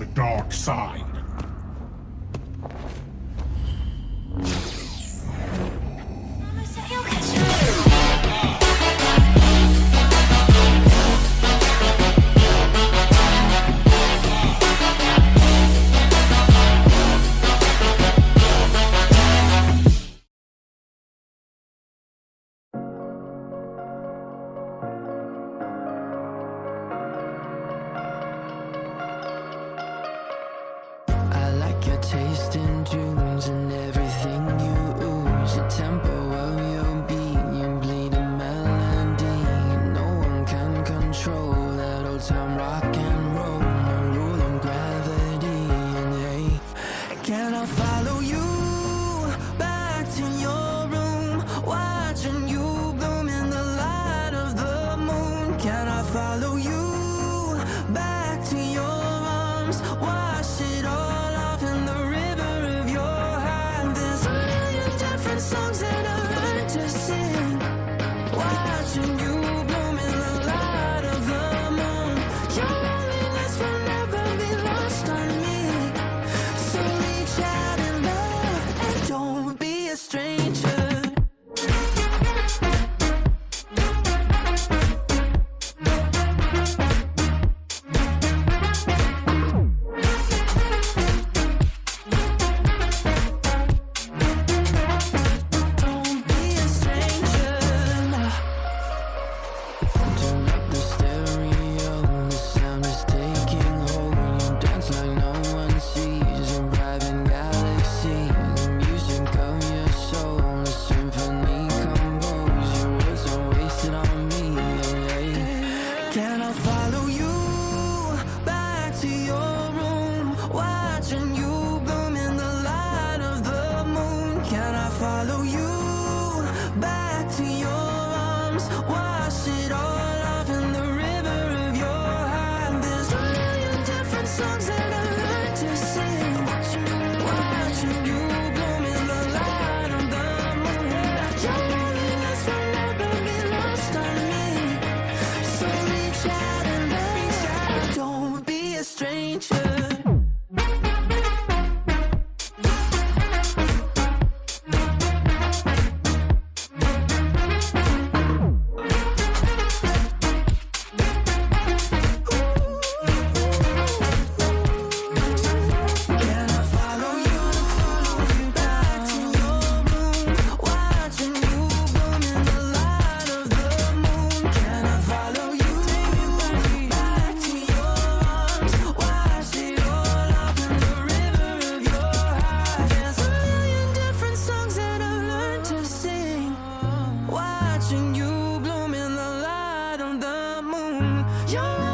the dark side. Taste in tunes and everything you ooze. The tempo of your beat, you bleed a melody. No one can control that old time rock and roll. No rule of gravity. And hey, can I follow you back to your room, watching you bloom in the light of the moon? Can I follow you back to your arms, wash it all songs that I learned to sing, watching you bloom in the light of the moon. Your loneliness will never be lost on me, so reach out and love, and don't be a stranger. Can I follow you back to your room, watching you bloom in the light of the moon? Can I follow you back to your arms, wash it all off in the river of your heart? There's a million different songs that I learned to sing, watching you bloom in the light of the moon. Your loneliness will never be lost on me, so reach out and love, don't be a stranger. Can I follow you back to your room, watching you bloom in the light of the moon? Can I follow you back to your arms, wash it all off in the river of your heart? There's a million different songs that I've learned to sing, watching you bloom in the light of the moon. Your